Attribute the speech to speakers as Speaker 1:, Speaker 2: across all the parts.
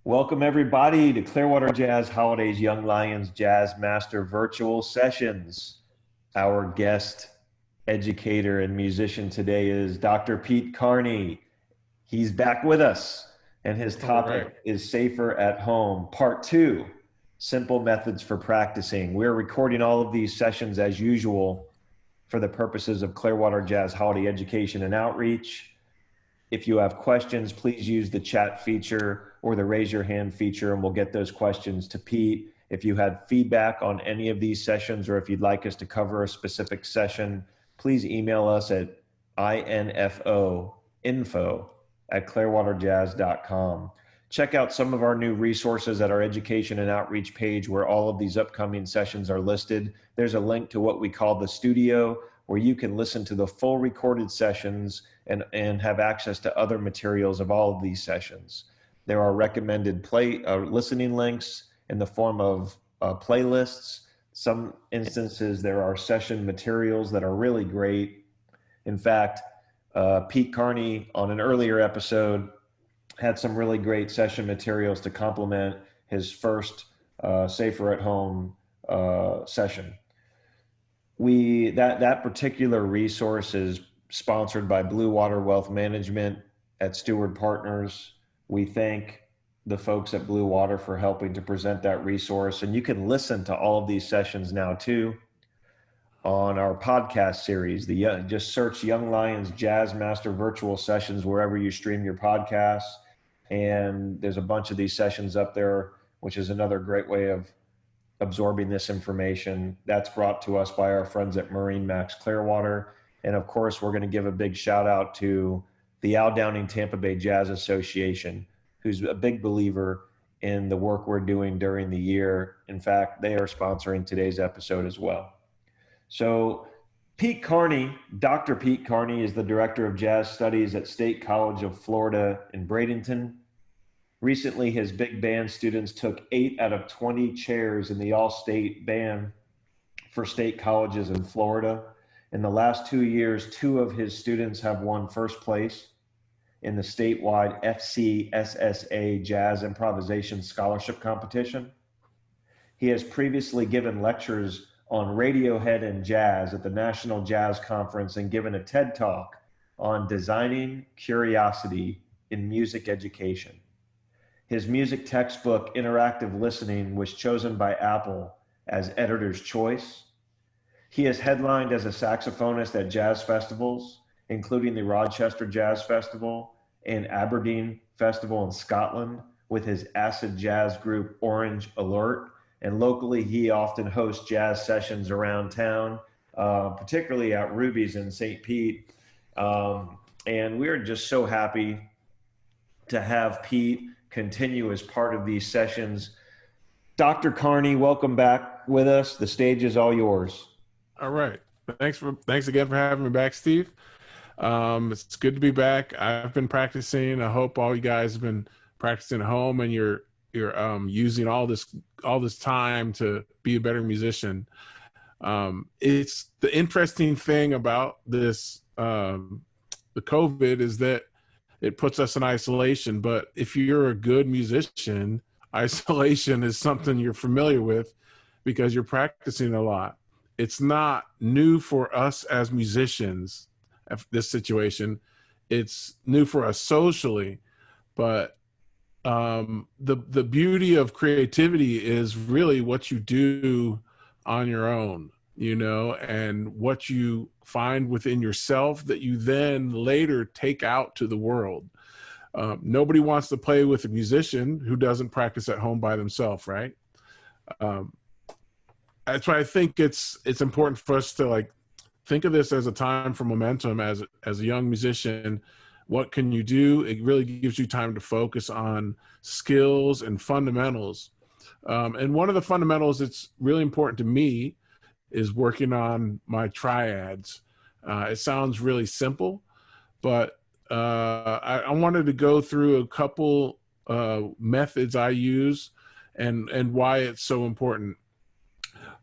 Speaker 1: Welcome everybody to Clearwater Jazz Holiday's Young Lions Jazz Master Virtual Sessions. Our guest educator and musician today is Dr. Pete Carney. He's back with us, and his topic is Safer at Home, Part 2, Simple Methods for Practicing. We're recording all of these sessions as usual for the purposes of Clearwater Jazz Holiday Education and Outreach. If you have questions, please use the chat feature or the raise your hand feature, and we'll get those questions to Pete. If you had feedback on any of these sessions, or if you'd like us to cover a specific session, please email us at info@clearwaterjazz.com. Check out some of our new resources at our education and outreach page, where all of these upcoming sessions are listed. There's a link to what we call the studio, where you can listen to the full recorded sessions and have access to other materials of all of these sessions. There are recommended listening links in the form of playlists. Some instances, there are session materials that are really great. In fact, Pete Carney on an earlier episode had some really great session materials to complement his first Safer at Home session. That particular resource is sponsored by Blue Water Wealth Management at Steward Partners. We thank the folks at Blue Water for helping to present that resource. And you can listen to all of these sessions now too on our podcast series. Just search Young Lions Jazz Master Virtual Sessions wherever you stream your podcasts. And there's a bunch of these sessions up there, which is another great way of absorbing this information. That's brought to us by our friends at Marine Max Clearwater. And of course, we're going to give a big shout out to the Al Downing Tampa Bay Jazz Association, who's a big believer in the work we're doing during the year. In fact, they are sponsoring today's episode as well. So Pete Carney, Dr. Pete Carney, is the Director of Jazz Studies at State College of Florida in Bradenton. Recently, his big band students took 8 out of 20 chairs in the all-state band for state colleges in Florida. In the last 2 years, 2 of his students have won first place in the statewide FCSSA Jazz Improvisation Scholarship Competition. He has previously given lectures on Radiohead and jazz at the National Jazz Conference and given a TED Talk on designing curiosity in music education. His music textbook, Interactive Listening, was chosen by Apple as Editor's Choice. He has headlined as a saxophonist at jazz festivals, including the Rochester Jazz Festival and Aberdeen Festival in Scotland, with his acid jazz group Orange Alert. And locally, he often hosts jazz sessions around town, particularly at Ruby's in St. Pete. And we're just so happy to have Pete continue as part of these sessions. Dr. Carney, welcome back with us. The stage is all yours.
Speaker 2: All right. Thanks again for having me back, Steve. It's good to be back. I've been practicing. I hope all you guys have been practicing at home, and you're using all this time to be a better musician. It's the interesting thing about this, the COVID, is that it puts us in isolation. But if you're a good musician, isolation is something you're familiar with because you're practicing a lot. It's not new for us as musicians, this situation. It's new for us socially, but the beauty of creativity is really what you do on your own, and what you find within yourself that you then later take out to the world. Nobody wants to play with a musician who doesn't practice at home by themselves, right? That's why I think it's important for us to think of this as a time for momentum as a young musician. What can you do? It really gives you time to focus on skills and fundamentals. And one of the fundamentals that's really important to me is working on my triads. It sounds really simple, but I wanted to go through a couple methods I use and why it's so important.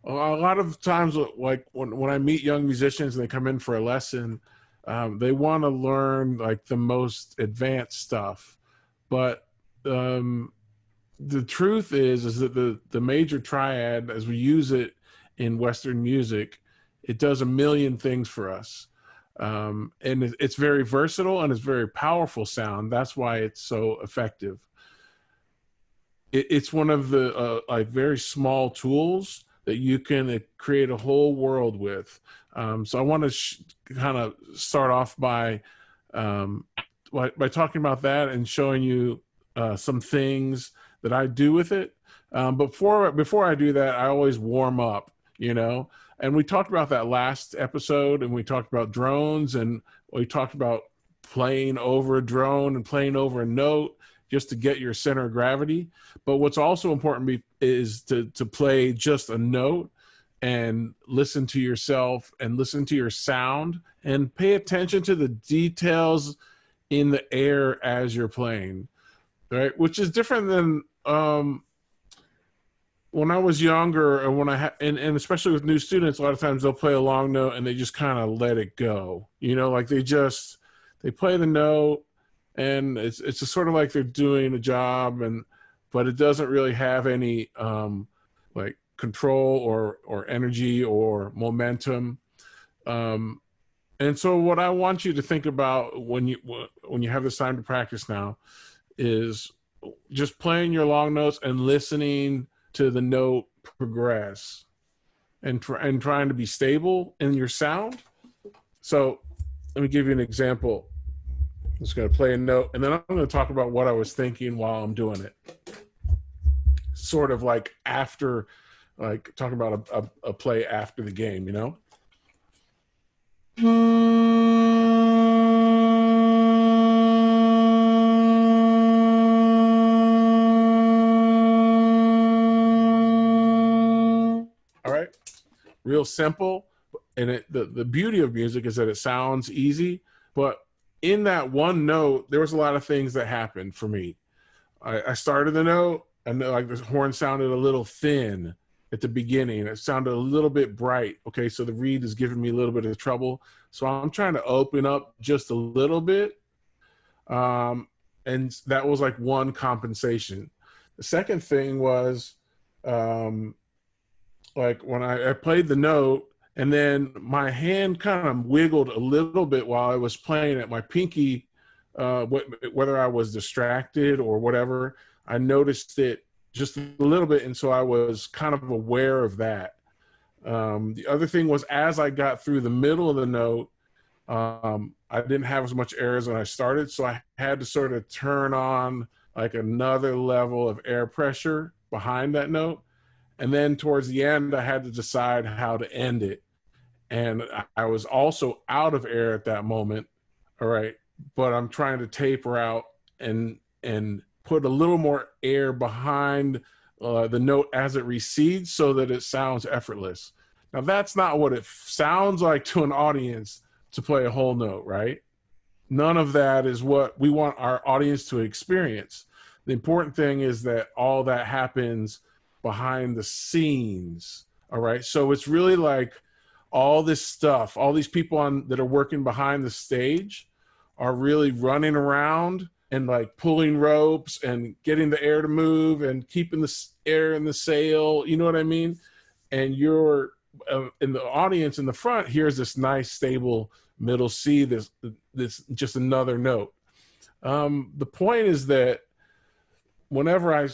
Speaker 2: A lot of times, like when I meet young musicians and they come in for a lesson, they want to learn like the most advanced stuff. But the truth is that the major triad, as we use it in Western music, it does a million things for us. And it's very versatile and it's very powerful sound. That's why it's so effective. It's one of the like very small tools that you can create a whole world with. So I want to kind of start off by talking about that and showing you some things that I do with it. Before I do that, I always warm up, you know. And we talked about that last episode, and we talked about drones, and we talked about playing over a drone and playing over a note just to get your center of gravity. But what's also important is to play just a note and listen to yourself and listen to your sound and pay attention to the details in the air as you're playing, right? Which is different than when I was younger, and when and especially with new students, a lot of times they'll play a long note and they just kind of let it go, you know, like they play the note and it's just sort of like they're doing a job, but it doesn't really have any like control or energy or momentum. And so what I want you to think about when you have this time to practice now is just playing your long notes and listening to the note progress and trying to be stable in your sound. So let me give you an example. I'm just going to play a note, and then I'm going to talk about what I was thinking while I'm doing it. Sort of like after, like talking about a play after the game, you know? All right, real simple. And the beauty of music is that it sounds easy, but in that one note, there was a lot of things that happened for me. I started the note, and like the horn sounded a little thin at the beginning. It sounded a little bit bright. Okay, so the reed is giving me a little bit of trouble. So I'm trying to open up just a little bit. And that was like one compensation. The second thing was like when I played the note, and then my hand kind of wiggled a little bit while I was playing it. My pinky, whether I was distracted or whatever, I noticed it just a little bit. And so I was kind of aware of that. The other thing was, as I got through the middle of the note, I didn't have as much air as when I started. So I had to sort of turn on like another level of air pressure behind that note. And then towards the end, I had to decide how to end it. And I was also out of air at that moment. All right. But I'm trying to taper out and put a little more air behind the note as it recedes so that it sounds effortless. Now, that's not what it sounds like to an audience to play a whole note, right? None of that is what we want our audience to experience. The important thing is that all that happens behind the scenes. All right. So it's really like all this stuff, all these people that are working behind the stage are really running around and like pulling ropes and getting the air to move and keeping the air in the sail. You know what I mean? And you're in the audience in the front here's this nice stable middle C, this just another note. The point is that whenever I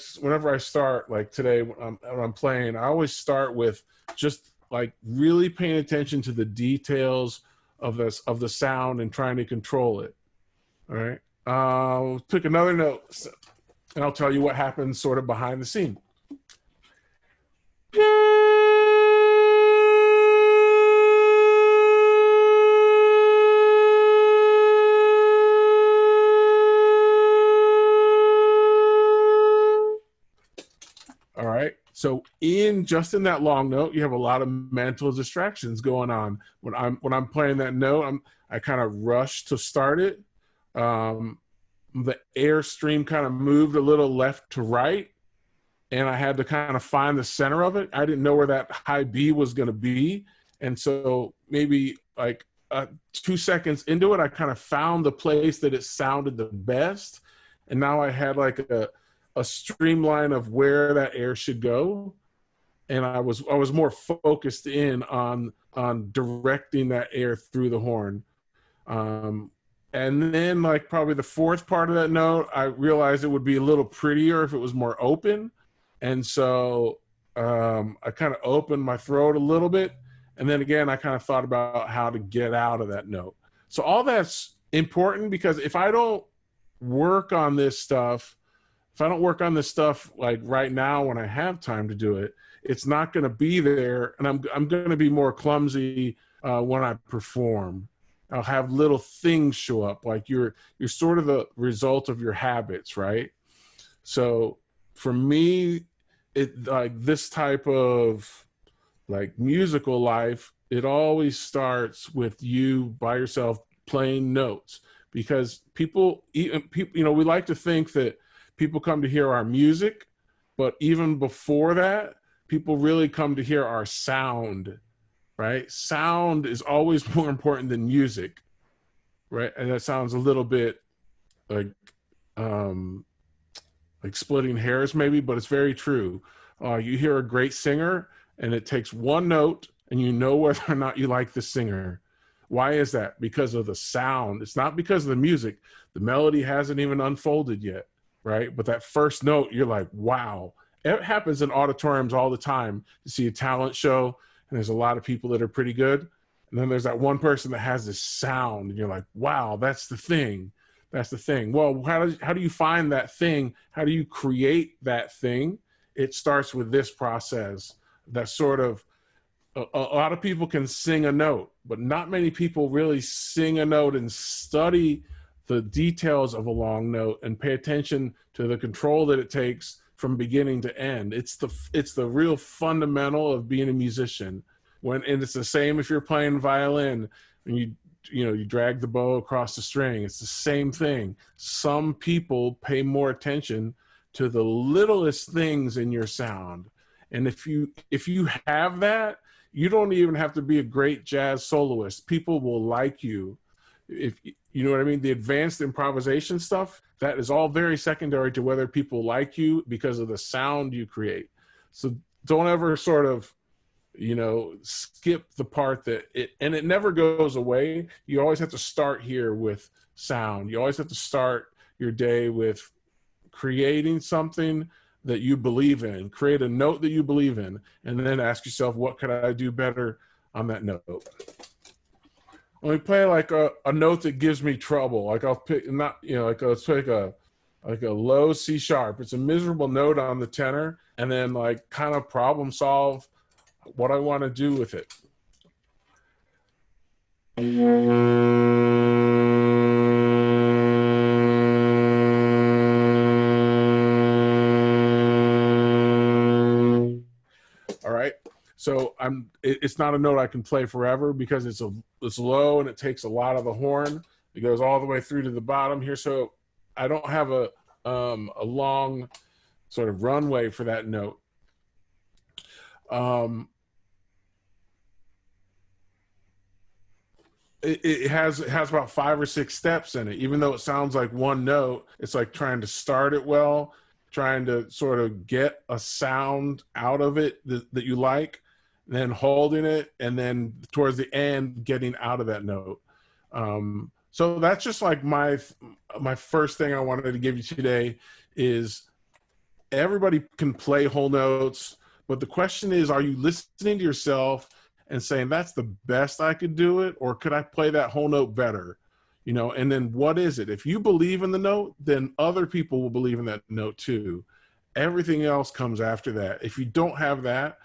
Speaker 2: start, like today when I'm playing, I always start with just like really paying attention to the details of the sound and trying to control it. All right. Pick another note, and I'll tell you what happens sort of behind the scene. All right. So just in that long note, you have a lot of mental distractions going on. When I'm playing that note, I kind of rush to start it. The air stream kind of moved a little left to right, and I had to kind of find the center of it. I didn't know where that high B was going to be. And so maybe like 2 seconds into it, I kind of found the place that it sounded the best. And now I had like a streamline of where that air should go. And I was more focused in on directing that air through the horn. And then like probably the fourth part of that note, I realized it would be a little prettier if it was more open. And so I kind of opened my throat a little bit. And then again, I kind of thought about how to get out of that note. So all that's important, because if I don't work on this stuff, like right now when I have time to do it, it's not going to be there. And I'm going to be more clumsy when I perform. I'll have little things show up, like you're sort of the result of your habits, right? So for me, it like this type of like musical life, it always starts with you by yourself playing notes, because people, you know, we like to think that people come to hear our music, but even before that, people really come to hear our sound, right? Sound is always more important than music, right? And that sounds a little bit like splitting hairs maybe, but it's very true. You hear a great singer and it takes one note and you know whether or not you like the singer. Why is that? Because of the sound. It's not because of the music. The melody hasn't even unfolded yet, right? But that first note, you're like, wow. It happens in auditoriums all the time. You see a talent show and there's a lot of people that are pretty good. And then there's that one person that has this sound and you're like, wow, that's the thing. That's the thing. Well, how do you find that thing? How do you create that thing? It starts with this process. That sort of, a lot of people can sing a note, but not many people really sing a note and study the details of a long note and pay attention to the control that it takes from beginning to end. It's the real fundamental of being a musician. And it's the same if you're playing violin and you drag the bow across the string. It's the same thing. Some people pay more attention to the littlest things in your sound. And if you have that, you don't even have to be a great jazz soloist. People will like you. If you know what I mean? The advanced improvisation stuff, that is all very secondary to whether people like you because of the sound you create. So don't ever sort of, skip the part that it never goes away. You always have to start here with sound. You always have to start your day with creating something that you believe in, create a note that you believe in, and then ask yourself, what could I do better on that note? When we play like a note that gives me trouble, like I'll pick, let's take a low C sharp. It's a miserable note on the tenor, and then like kind of problem solve what I want to do with it. All right. So it's not a note I can play forever because it's low and it takes a lot of the horn. It goes all the way through to the bottom here. So I don't have a long sort of runway for that note. It has about 5 or 6 steps in it. Even though it sounds like one note, it's like trying to start it well, trying to sort of get a sound out of it that you like, then holding it, and then towards the end, getting out of that note. So that's just like my first thing I wanted to give you today is everybody can play whole notes, but the question is, are you listening to yourself and saying that's the best I could do it, or could I play that whole note better? And then what is it? If you believe in the note, then other people will believe in that note too. Everything else comes after that. If you don't have that,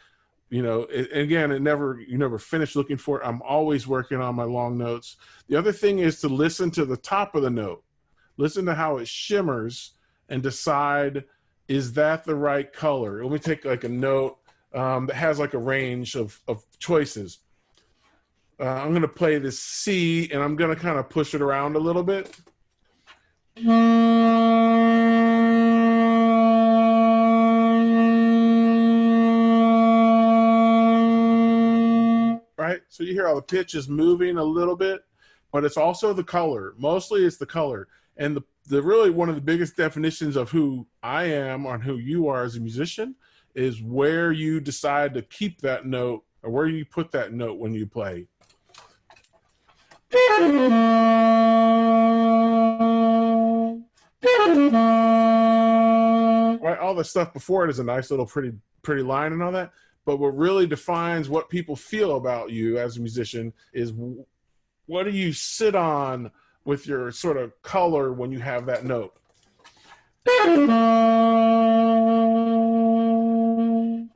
Speaker 2: you never finish looking for it. I'm always working on my long notes. The other thing is to listen to the top of the note. Listen to how it shimmers and decide, is that the right color? Let me take like a note that has like a range of choices. I'm going to play this C, and I'm going to kind of push it around a little bit. So you hear how the pitch is moving a little bit, but it's also the color. Mostly it's the color. And the really one of the biggest definitions of who I am or who you are as a musician is where you decide to keep that note or where you put that note when you play. Right, all the stuff before it is a nice little pretty line and all that. But what really defines what people feel about you as a musician is what do you sit on with your sort of color when you have that note.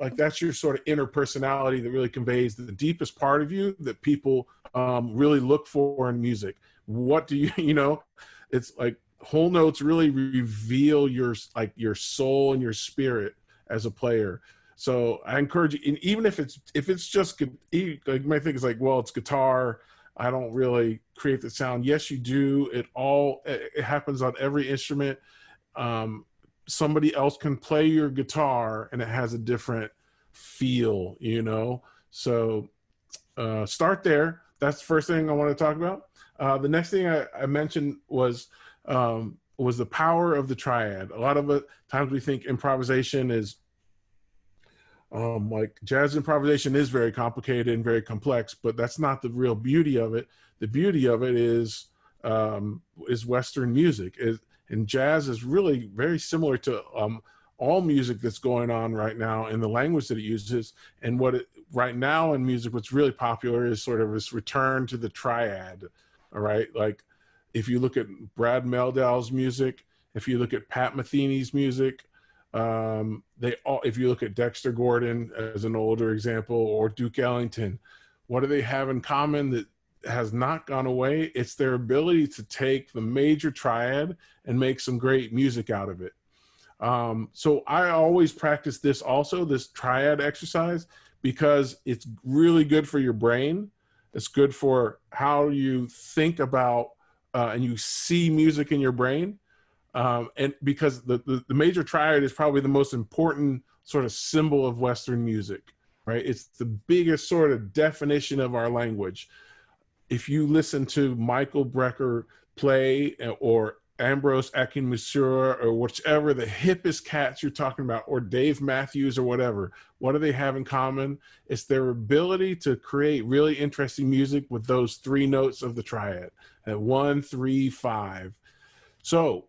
Speaker 2: Like that's your sort of inner personality that really conveys the deepest part of you that people really look for in music. What do you know, it's like whole notes really reveal your soul and your spirit as a player. So I encourage you, and even if it's just, like my thing is like, well, it's guitar, I don't really create the sound. Yes, you do. It happens on every instrument. Somebody else can play your guitar and it has a different feel, you know? So start there. That's the first thing I want to talk about. The next thing I mentioned was the power of the triad. A lot of times we think improvisation is like jazz improvisation is very complicated and very complex, but that's not the real beauty of it. The beauty of it is Western music. And jazz is really very similar to all music that's going on right now in the language that it uses. And right now in music, what's really popular is sort of this return to the triad. All right, like if you look at Brad Meldau's music, if you look at Pat Metheny's music, if you look at Dexter Gordon as an older example, or Duke Ellington, what do they have in common that has not gone away? It's their ability to take the major triad and make some great music out of it. So I always practice this triad exercise, because it's really good for your brain. It's good for how you think about and you see music in your brain. And because the major triad is probably the most important sort of symbol of Western music, right? It's the biggest sort of definition of our language. If you listen to Michael Brecker play, or Ambrose Akinmusire, or whichever the hippest cats you're talking about, or Dave Matthews or whatever, what do they have in common? It's their ability to create really interesting music with those three notes of the triad at 1, 3, 5. So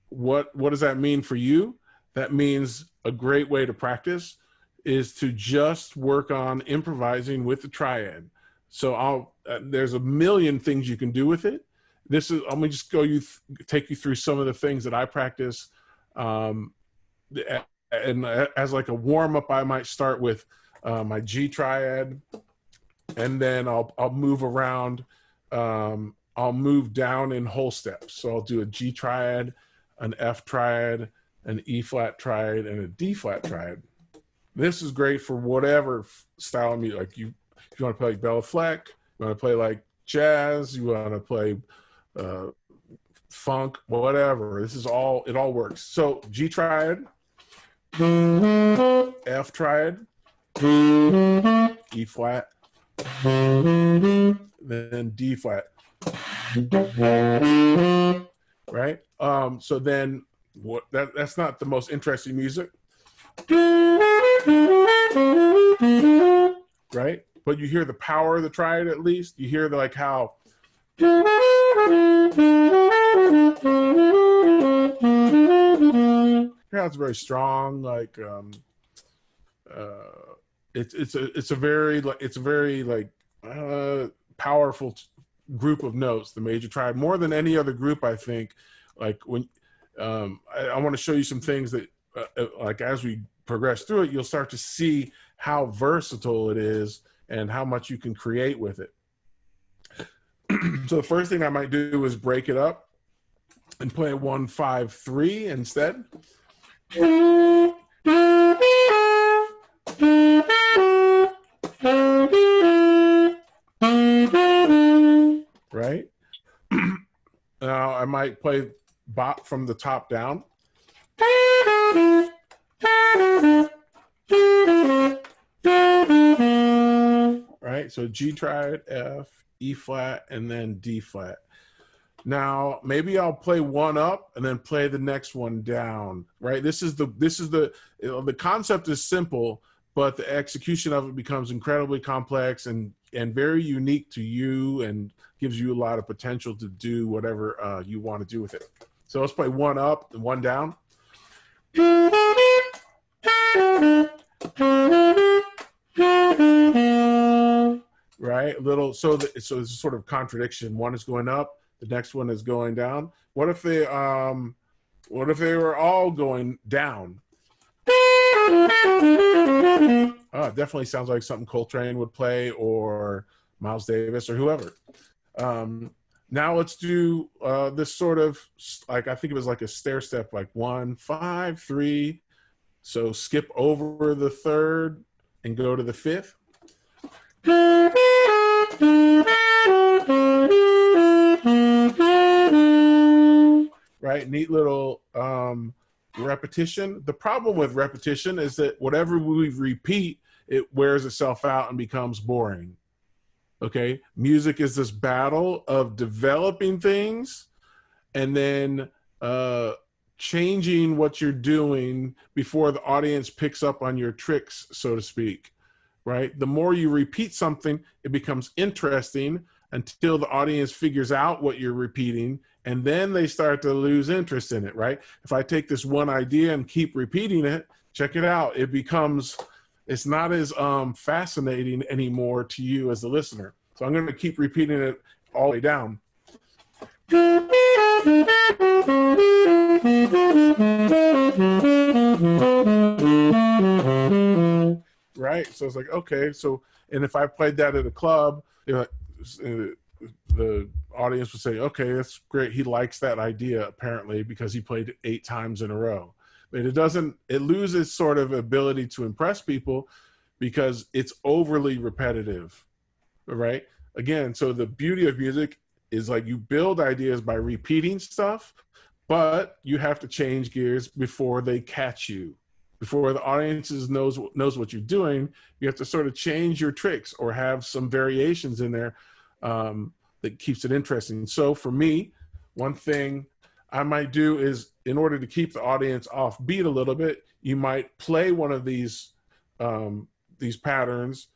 Speaker 2: what does that mean for you? That means a great way to practice is to just work on improvising with the triad. So there's a million things you can do with it. I'm gonna just take you through some of the things that I practice. And as like a warm up, I might start with my G triad, and then I'll move around. I'll move down in whole steps. So I'll do a G triad, an F triad, an E flat triad, and a D flat triad. This is great for whatever style of music. Like if you want to play like Bella Fleck, you want to play like jazz, you want to play funk, whatever. It all works. So G triad, F triad, E flat, then D flat. Right? So then that's not the most interesting music. Right? But you hear the power of the triad at least. You hear like how it's very strong, like it's a very powerful group of notes, the major triad, more than any other group, I think. Like when I want to show you some things that like as we progress through it, you'll start to see how versatile it is and how much you can create with it. So the first thing I might do is break it up and play 1, 5, 3 instead. Right? Now I might play bop from the top down. Right? right? So G triad, F, E flat, and then D flat. Now maybe I'll play one up and then play the next one down, right? The concept is simple, but the execution of it becomes incredibly complex and very unique to you, and gives you a lot of potential to do whatever you want to do with it. So let's play one up and one down. Right, so it's a sort of contradiction. One is going up, the next one is going down. What if they were all going down? Oh, it definitely sounds like something Coltrane would play, or Miles Davis, or whoever. Now let's do this sort of, like, I think it was like a stair step, like 1, 5, 3. So skip over the third and go to the fifth. Right, neat little repetition. The problem with repetition is that whatever we repeat, it wears itself out and becomes boring. Okay, music is this battle of developing things and then changing what you're doing before the audience picks up on your tricks, so to speak. Right, the more you repeat something, it becomes interesting until the audience figures out what you're repeating, and then they start to lose interest in it. Right, if I take this one idea and keep repeating it, check it out, it's not as fascinating anymore to you as the listener. So I'm going to keep repeating it all the way down. Right, so it's like, okay, so, and if I played that at a club, the audience would say, okay, that's great, he likes that idea apparently because he played it 8 times in a row. But it loses sort of ability to impress people because it's overly repetitive, right? Again, so the beauty of music is, like, you build ideas by repeating stuff, but you have to change gears before they catch you. Before the audience knows what you're doing, you have to sort of change your tricks or have some variations in there that keeps it interesting. So for me, one thing I might do is, in order to keep the audience off beat a little bit, you might play one of these patterns.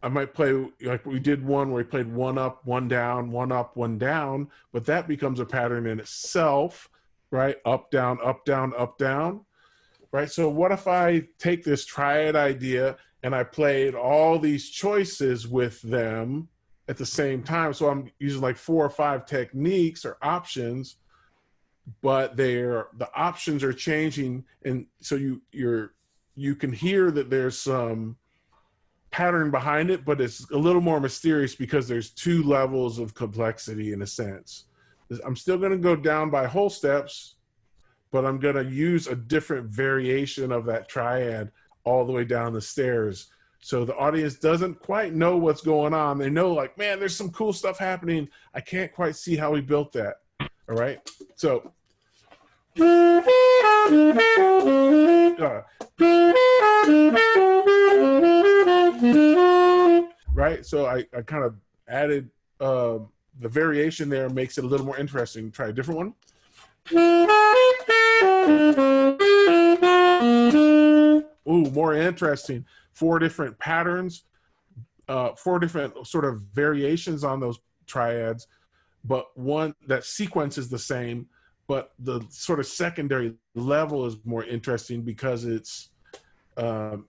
Speaker 2: I might play, like we did one where we played one up, one down, one up, one down, but that becomes a pattern in itself, right? Up, down, up, down, up, down, right? So what if I take this triad idea and I played all these choices with them at the same time? So I'm using like 4 or 5 techniques or options, but the options are changing, and so you can hear that there's some pattern behind it, but it's a little more mysterious because there's 2 levels of complexity in a sense. I'm still going to go down by whole steps, but I'm going to use a different variation of that triad all the way down the stairs. So the audience doesn't quite know what's going on. They know, like, man, there's some cool stuff happening. I can't quite see how we built that. All right. So. Right. So I kind of added the variation there, makes it a little more interesting. Try a different one. Ooh, more interesting. 4 different patterns, 4 different sort of variations on those triads, but one that sequence is the same, but the sort of secondary level is more interesting because it's a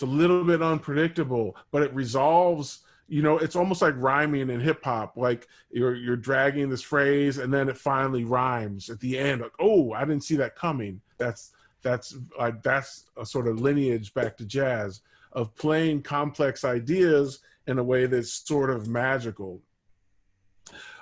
Speaker 2: little bit unpredictable, but it resolves. It's almost like rhyming in hip hop. Like you're dragging this phrase and then it finally rhymes at the end. Like, oh, I didn't see that coming. That's a sort of lineage back to jazz of playing complex ideas in a way that's sort of magical.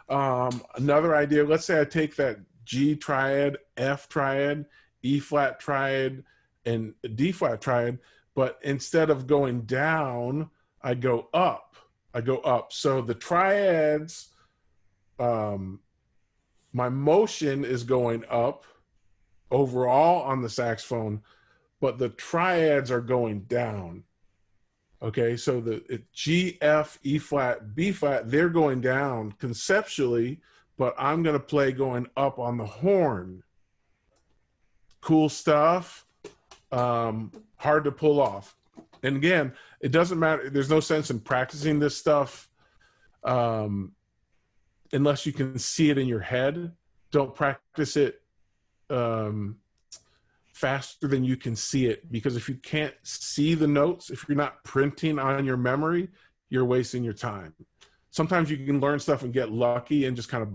Speaker 2: Another idea, let's say I take that G triad, F triad, E flat triad, and D flat triad, but instead of going down, I go up. So the triads, my motion is going up overall on the saxophone, but the triads are going down. Okay, so G, F, E flat, B flat, they're going down conceptually, but I'm going to play going up on the horn. Cool stuff. Hard to pull off. And again, it doesn't matter. There's no sense in practicing this stuff unless you can see it in your head. Don't practice it faster than you can see it, because if you can't see the notes, if you're not printing on your memory, you're wasting your time. Sometimes you can learn stuff and get lucky and just kind of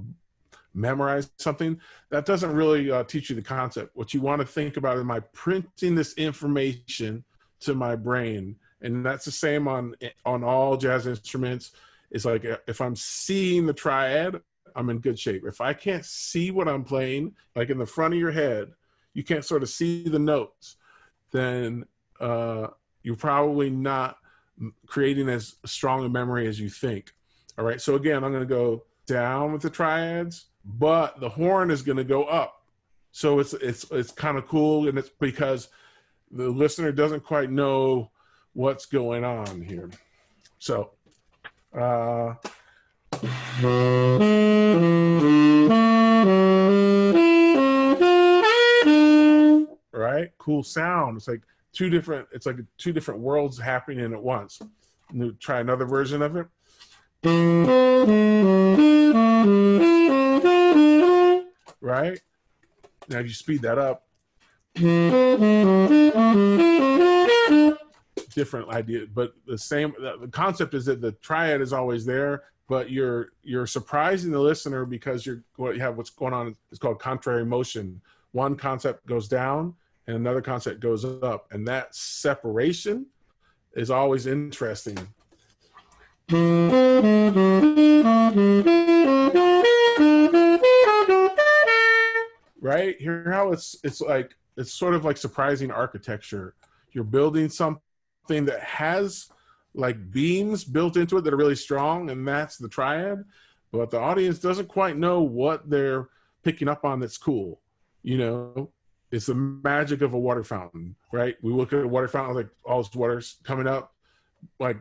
Speaker 2: memorize something. That doesn't really teach you the concept. What you want to think about is, am I printing this information to my brain? And that's the same on all jazz instruments. It's like, if I'm seeing the triad, I'm in good shape. If I can't see what I'm playing, like in the front of your head, you can't sort of see the notes, then you're probably not creating as strong a memory as you think. All right, so again, I'm going to go down with the triads, but the horn is going to go up. So it's kind of cool, and it's because the listener doesn't quite know what's going on here. So right, cool sound. It's like two different worlds happening at once. Try another version of it. Right, now if you speed that up, different idea, but the same. The concept is that the triad is always there, but you're surprising the listener because what's going on is called contrary motion. One concept goes down and another concept goes up, and that separation is always interesting. Right, hear how it's sort of like surprising architecture. You're building something that has like beams built into it that are really strong, and that's the triad, but the audience doesn't quite know what they're picking up on that's cool. You know, it's the magic of a water fountain, right? We look at a water fountain, like all this water's coming up, like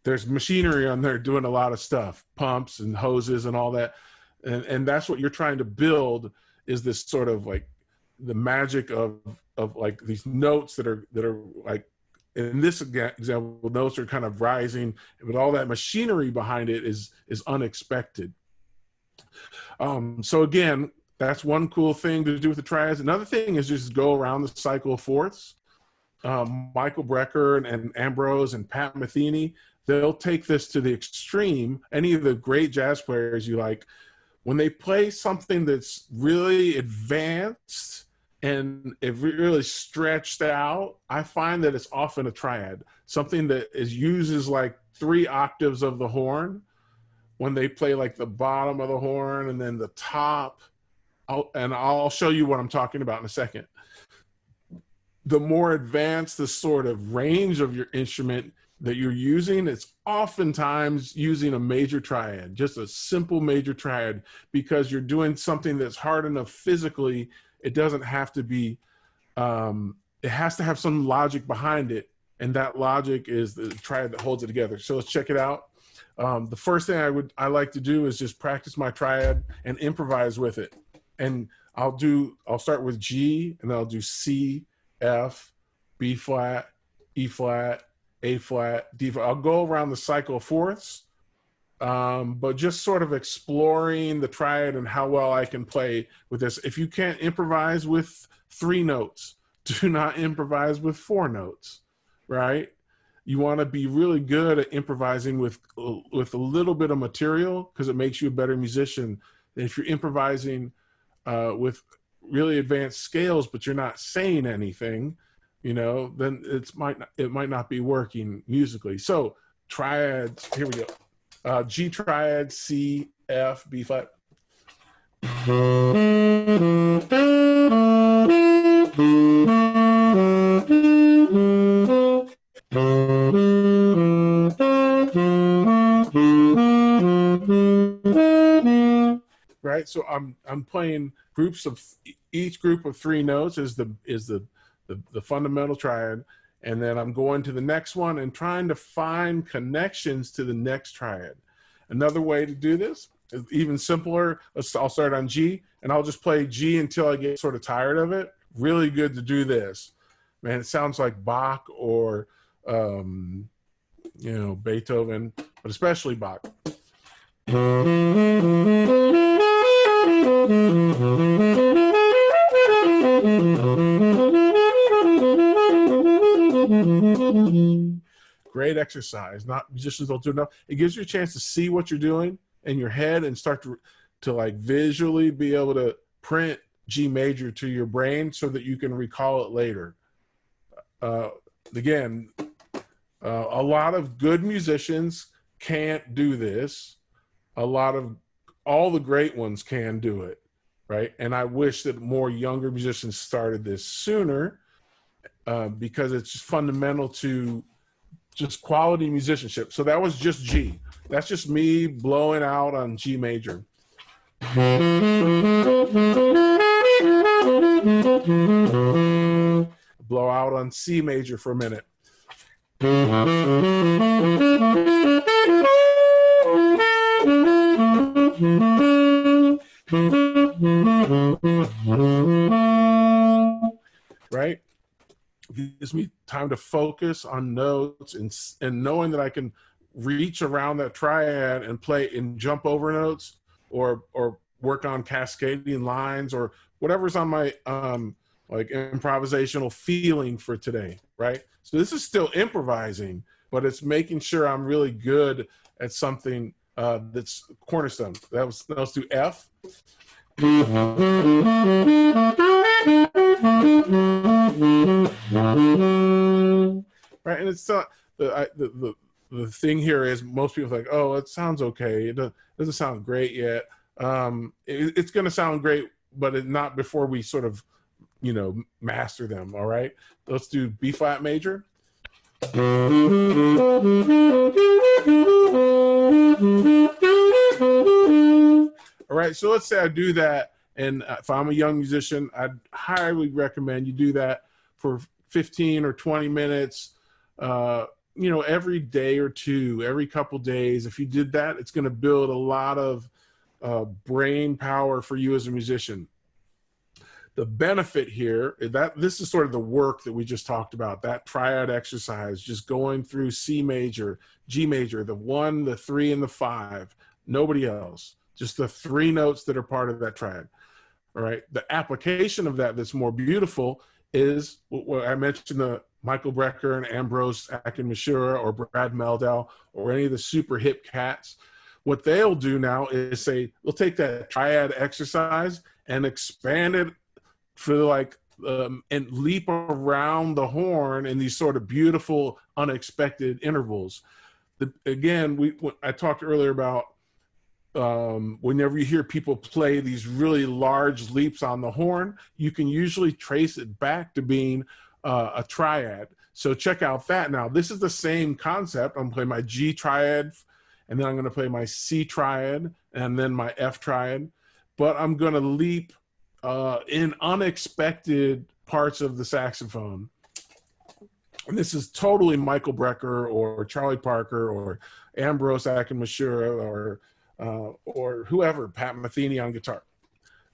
Speaker 2: there's machinery on there doing a lot of stuff, pumps and hoses and all that, and that's what you're trying to build, is this sort of like the magic of like these notes that are like, in this example, notes are kind of rising, but all that machinery behind it is unexpected. So again, that's one cool thing to do with the triads. Another thing is just go around the cycle of fourths. Michael Brecker and Ambrose and Pat Metheny, they'll take this to the extreme. Any of the great jazz players you like, when they play something that's really advanced and it really stretched out, I find that it's often a triad, something that uses like 3 octaves of the horn. When they play like the bottom of the horn and then the top, I'll show you what I'm talking about in a second. The more advanced the sort of range of your instrument that you're using, it's oftentimes using a major triad, just a simple major triad, because you're doing something that's hard enough physically. It doesn't have to be, it has to have some logic behind it, and that logic is the triad that holds it together. So let's check it out. The first thing I like to do is just practice my triad and improvise with it. And I'll start with G, and then I'll do C, F, B flat, E flat, A flat, D flat. I'll go around the cycle of fourths, but just sort of exploring the triad and how well I can play with this. If you can't improvise with 3 notes, do not improvise with 4 notes, right? You want to be really good at improvising with a little bit of material, because it makes you a better musician. And if you're improvising with really advanced scales, but you're not saying anything, you know, then it might not be working musically. So triads, here we go. G triad, C, F, B flat. Right, so I'm playing groups of, each group of 3 notes is the fundamental triad, and then I'm going to the next one and trying to find connections to the next triad. Another way to do this is even simpler. I'll start on G, and I'll just play G until I get sort of tired of it. Really good to do this. Man, it sounds like Bach or, you know, Beethoven, but especially Bach. Great exercise. Not musicians don't do enough. It gives you a chance to see what you're doing in your head and start to like visually be able to print G major to your brain so that you can recall it later. Again, a lot of good musicians can't do this. All the great ones can do it, right? And I wish that more younger musicians started this sooner, because it's just fundamental to just quality musicianship. So that was just G. That's just me blowing out on G major. Blow out on C major for a minute. Right? It gives me time to focus on notes and knowing that I can reach around that triad and play and jump over notes or work on cascading lines or whatever's on my like improvisational feeling for today, right? So this is still improvising, but it's making sure I'm really good at something that's cornerstone. Let's do F. Right, and it's not the thing here is most people think, oh, it sounds okay. It doesn't sound great yet. It's going to sound great, but not before we sort of, you know, master them. All right, let's do B flat major. All right, so let's say I do that, and if I'm a young musician, I'd highly recommend you do that for 15 or 20 minutes, you know, every day or two, every couple days. If you did that, it's going to build a lot of brain power for you as a musician. The benefit here is that this is sort of the work that we just talked about, that triad exercise, just going through C major, G major, the 1, the 3, and the 5, nobody else, just the 3 notes that are part of that triad. All right. The application of that's more beautiful is what I mentioned, the Michael Brecker and Ambrose Akinmashura or Brad Meldau or any of the super hip cats. What they'll do now is say, we'll take that triad exercise and expand it for like, and leap around the horn in these sort of beautiful, unexpected intervals. Again, I talked earlier about whenever you hear people play these really large leaps on the horn, you can usually trace it back to being a triad. So check out that. Now, this is the same concept. I'm going to play my G triad, and then I'm going to play my C triad, and then my F triad. But I'm going to leap in unexpected parts of the saxophone. And this is totally Michael Brecker or Charlie Parker or Ambrose Akinmashura or whoever, Pat Metheny on guitar.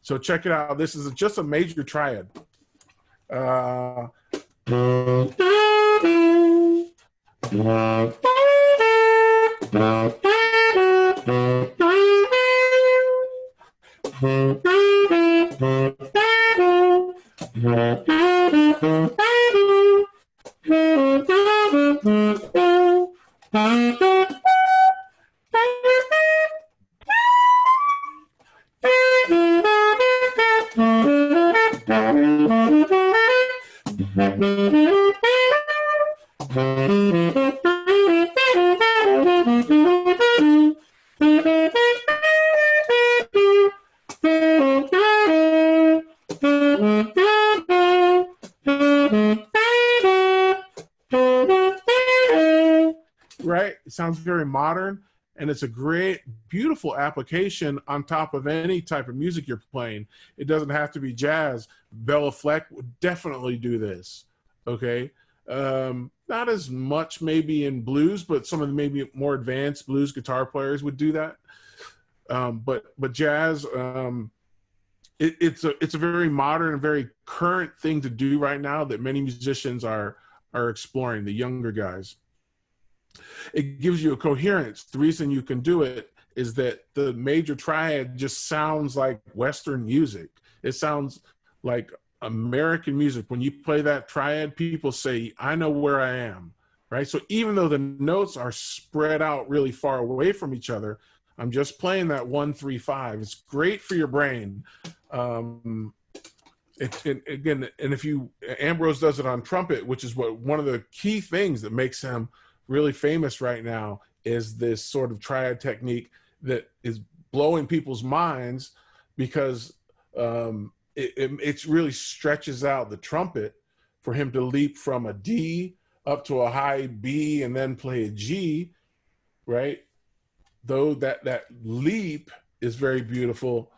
Speaker 2: So check it out. This is just a major triad. Right? It sounds very modern, and it's a great, beautiful application on top of any type of music you're playing. It doesn't have to be jazz. Bella Fleck would definitely do this, okay? Not as much maybe in blues, but some of the maybe more advanced blues guitar players would do that. But jazz, it's a very modern and very current thing to do right now that many musicians are exploring, the younger guys. It gives you a coherence. The reason you can do it is that the major triad just sounds like Western music. It sounds like American music. When you play that triad, people say, I know where I am, right? So even though the notes are spread out really far away from each other, I'm just playing that 1, 3, 5. It's great for your brain. Again, and if you, Ambrose does it on trumpet, which is one of the key things that makes him really famous right now, is this sort of triad technique that is blowing people's minds, because it really stretches out the trumpet for him to leap from a D up to a high B and then play a G, right? Though that leap is very beautiful,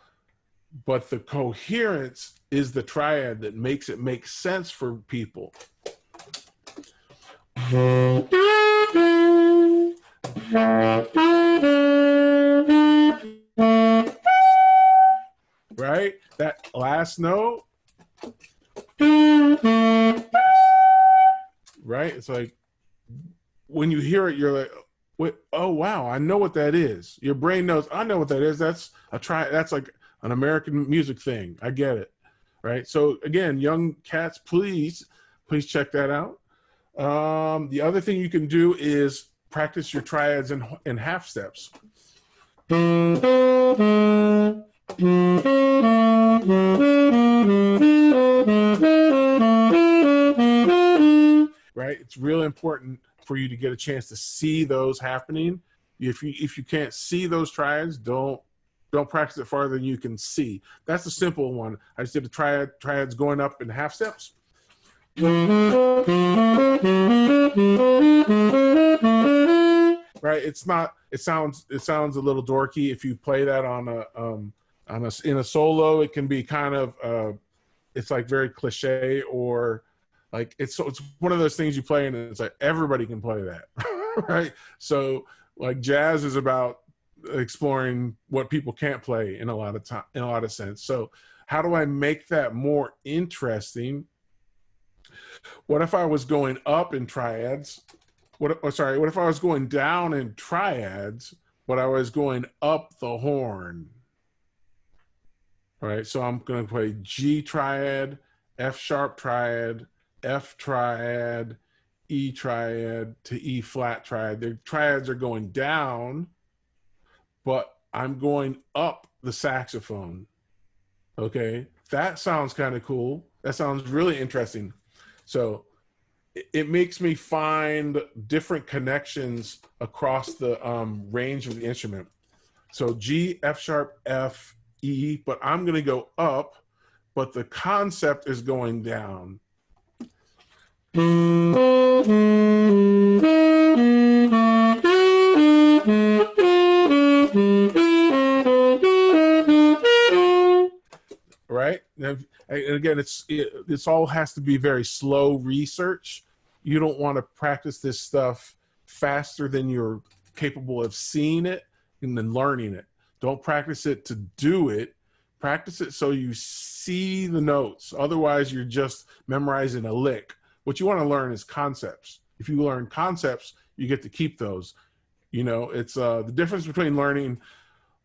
Speaker 2: but the coherence is the triad that makes it make sense for people. Right? That last note. Right? It's like, when you hear it, you're like, wait, oh wow, I know what that is. Your brain knows, I know what that is. That's like an American music thing. I get it. Right? So again, young cats, please check that out. The other thing you can do is practice your triads in half steps. Right? It's really important for you to get a chance to see those happening. If you can't see those triads, don't practice it farther than you can see. That's a simple one. I just did the triads going up in half steps. Right? It sounds a little dorky if you play that in a solo. It can be kind of it's like very cliche, or like it's one of those things you play and it's like everybody can play that. Right? So like jazz is about exploring what people can't play in a lot of sense. So how do I make that more interesting? What if I was going up in triads? What if I was going down in triads, but I was going up the horn? All right, so I'm going to play G triad, F sharp triad, F triad, E triad to E flat triad. The triads are going down, but I'm going up the saxophone. Okay, that sounds kind of cool. That sounds really interesting. So it makes me find different connections across the range of the instrument. So G, F sharp, F, E, but I'm going to go up, but the concept is going down. Right? And again, it's all has to be very slow research. You don't want to practice this stuff faster than you're capable of seeing it and then learning it. Don't practice it to do it. Practice it so you see the notes. Otherwise, you're just memorizing a lick. What you want to learn is concepts. If you learn concepts, you get to keep those. You know, it's the difference between learning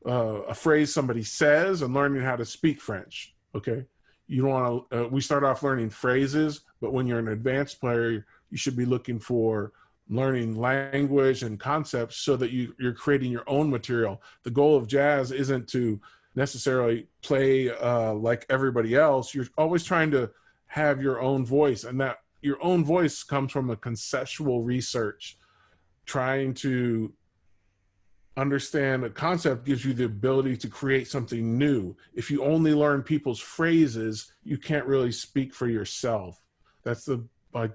Speaker 2: a phrase somebody says and learning how to speak French. Okay, you don't want to. We start off learning phrases, but when you're an advanced player, you should be looking for learning language and concepts so that you're creating your own material. The goal of jazz isn't to necessarily play like everybody else. You're always trying to have your own voice, and that your own voice comes from a conceptual research. Trying to understand a concept gives you the ability to create something new. If you only learn people's phrases, you can't really speak for yourself. That's the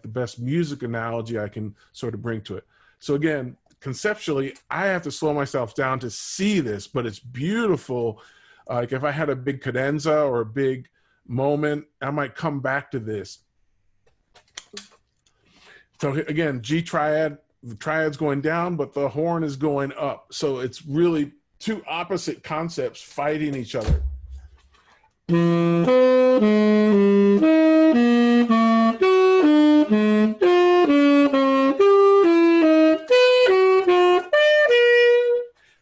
Speaker 2: best music analogy I can sort of bring to it. So again, conceptually, I have to slow myself down to see this, but it's beautiful. Like if I had a big cadenza or a big moment, I might come back to this. So again, G triad, the triad's going down, but the horn is going up. So it's really two opposite concepts fighting each other.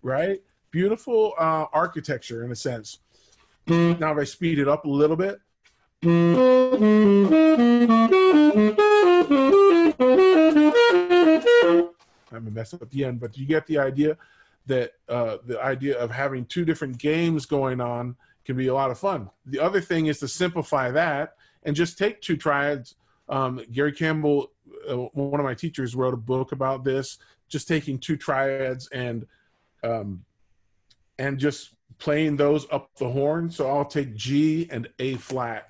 Speaker 2: Right? Beautiful architecture in a sense. Now if I speed it up a little bit. I'm gonna mess up at the end, but you get the idea that the idea of having two different games going on can be a lot of fun. The other thing is to simplify that and just take two triads. Gary Campbell, one of my teachers, wrote a book about this, just taking two triads and just playing those up the horn. So I'll take G and A flat.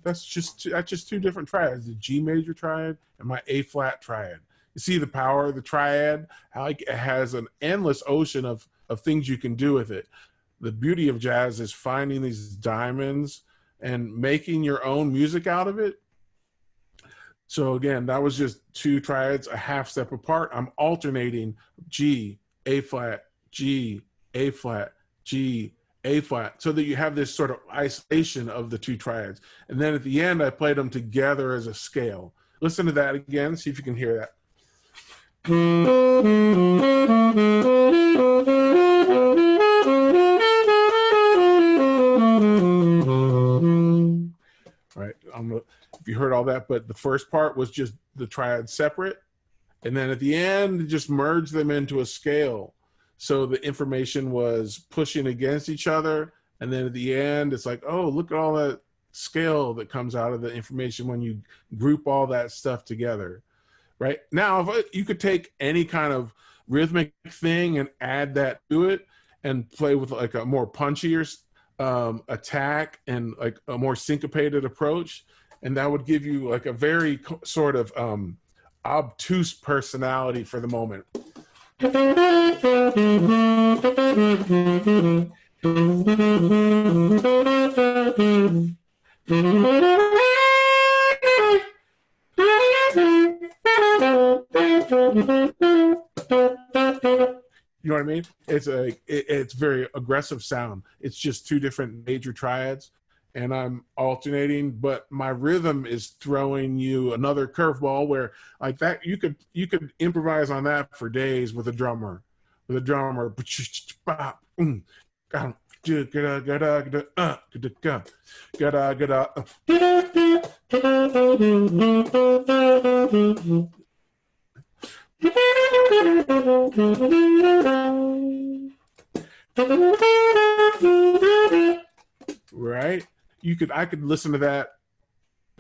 Speaker 2: That's just two different triads, the G major triad and my A flat triad. You see the power of the triad, how it has an endless ocean of things you can do with it. The beauty of jazz is finding these diamonds and making your own music out of it. So again, that was just two triads, a half step apart. I'm alternating G, A flat, G, A flat, G, A flat, so that you have this sort of isolation of the two triads. And then at the end, I played them together as a scale. Listen to that again, see if you can hear that. Right, if you heard all that, but the first part was just the triad separate. And then at the end, just merge them into a scale. So the information was pushing against each other. And then at the end, it's like, oh, look at all that scale that comes out of the information when you group all that stuff together. Right now, you could take any kind of rhythmic thing and add that to it and play with like a more punchier attack and like a more syncopated approach. And that would give you like a very sort of obtuse personality for the moment. You know what I mean? It's very aggressive sound. It's just two different major triads, and I'm alternating, but my rhythm is throwing you another curveball where like that you could improvise on that for days with a drummer. Right? I could listen to that.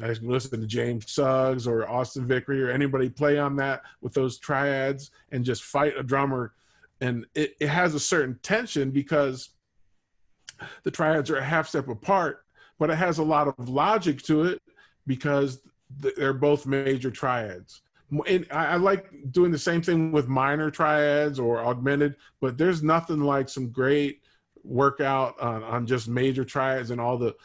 Speaker 2: I can listen to James Suggs or Austin Vickery or anybody play on that with those triads and just fight a drummer. And it has a certain tension because the triads are a half step apart, but it has a lot of logic to it because they're both major triads. And I like doing the same thing with minor triads or augmented, but there's nothing like some great workout on just major triads and all the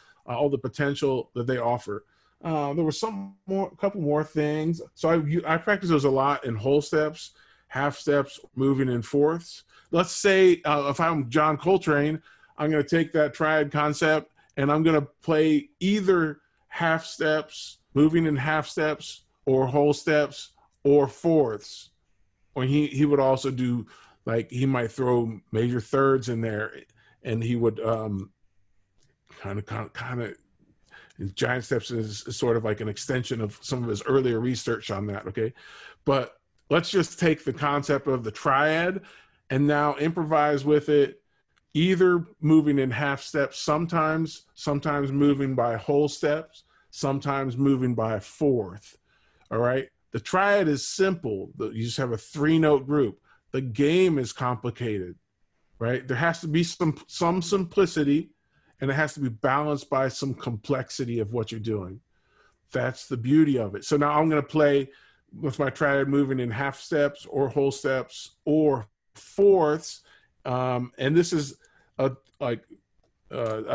Speaker 2: potential that they offer. There was a couple more things. So I practice those a lot in whole steps, half steps, moving in fourths. Let's say if I'm John Coltrane, I'm going to take that triad concept and I'm going to play either half steps, moving in half steps, or whole steps, or fourths. Or he would also do, like, he might throw major thirds in there, and he would kind of giant steps is sort of like an extension of some of his earlier research on that. Okay, but let's just take the concept of the triad and now improvise with it, either moving in half steps, sometimes moving by whole steps, sometimes moving by a fourth. All right, The triad is simple. You just have a 3-note group. The game is complicated, right? There has to be some simplicity, and it has to be balanced by some complexity of what you're doing. That's the beauty of it. So now I'm going to play with my triad moving in half steps or whole steps or fourths. And this is a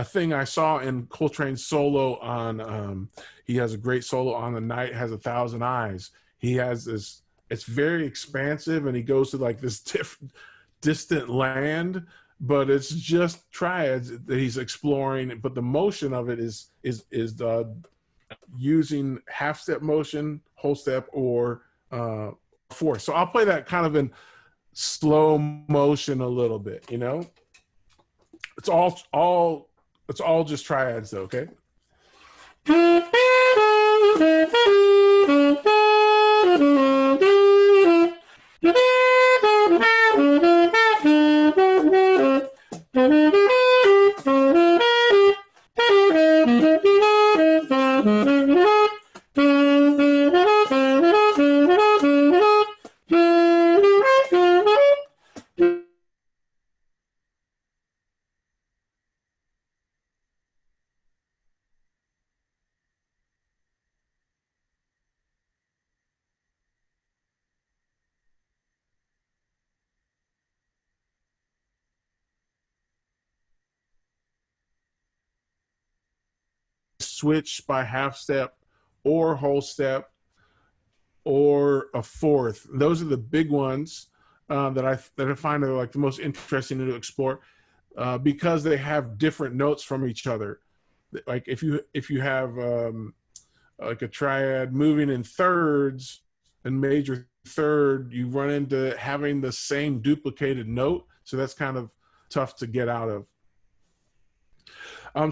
Speaker 2: thing I saw in Coltrane's solo on, he has a great solo on The Night Has a Thousand Eyes. He has this, it's very expansive, and he goes to like this distant land, but it's just triads that he's exploring. But the motion of it is using half step motion, whole step, or fourth. So I'll play that kind of in slow motion a little bit, you know? It's all just triads though, okay? Switch by half step or whole step or a fourth. Those are the big ones that I find are like the most interesting to explore because they have different notes from each other. Like if you have like a triad moving in thirds and major third, you run into having the same duplicated note. So that's kind of tough to get out of.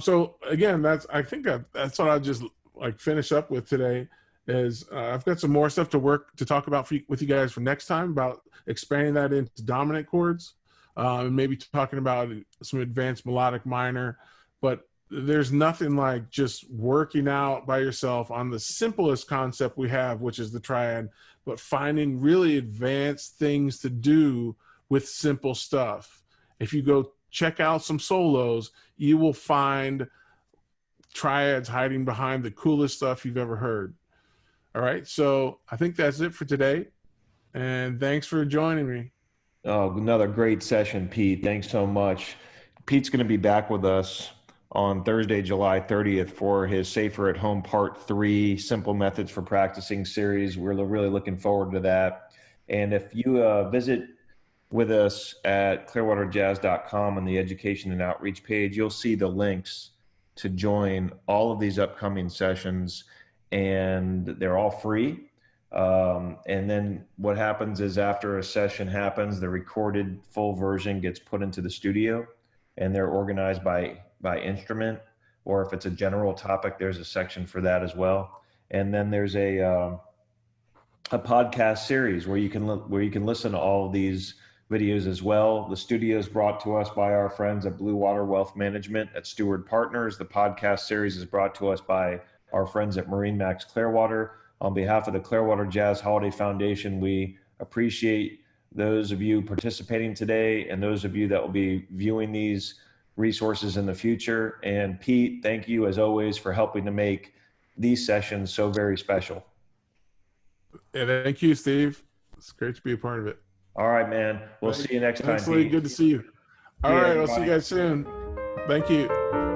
Speaker 2: So again, I think that's what I'll just like finish up with today is I've got some more stuff to talk about with you guys for next time about expanding that into dominant chords and maybe talking about some advanced melodic minor. But there's nothing like just working out by yourself on the simplest concept we have, which is the triad, but finding really advanced things to do with simple stuff. If you go check out some solos, you will find triads hiding behind the coolest stuff you've ever heard. All right, so I think that's it for today, and thanks for joining me.
Speaker 1: Oh, another great session, Pete. Thanks so much. Pete's going to be back with us on Thursday, July 30th for his Safer at Home Part 3 Simple Methods for Practicing series. We're really looking forward to that. And if you visit with us at clearwaterjazz.com on the education and outreach page, you'll see the links to join all of these upcoming sessions, and they're all free. And then what happens is after a session happens, the recorded full version gets put into the studio, and they're organized by instrument, or if it's a general topic, there's a section for that as well. And then there's a podcast series where you can listen to all of these videos as well. The studio is brought to us by our friends at Blue Water Wealth Management at Steward Partners. The podcast series is brought to us by our friends at Marine Max Clearwater. On behalf of the Clearwater Jazz Holiday Foundation, we appreciate those of you participating today and those of you that will be viewing these resources in the future. And Pete, thank you as always for helping to make these sessions so very special.
Speaker 2: Yeah, thank you, Steve. It's great to be a part of it.
Speaker 1: All right, man. We'll see you next time.
Speaker 2: Thanks, Lee. Good to see you. All right, I'll see you guys soon. Thank you.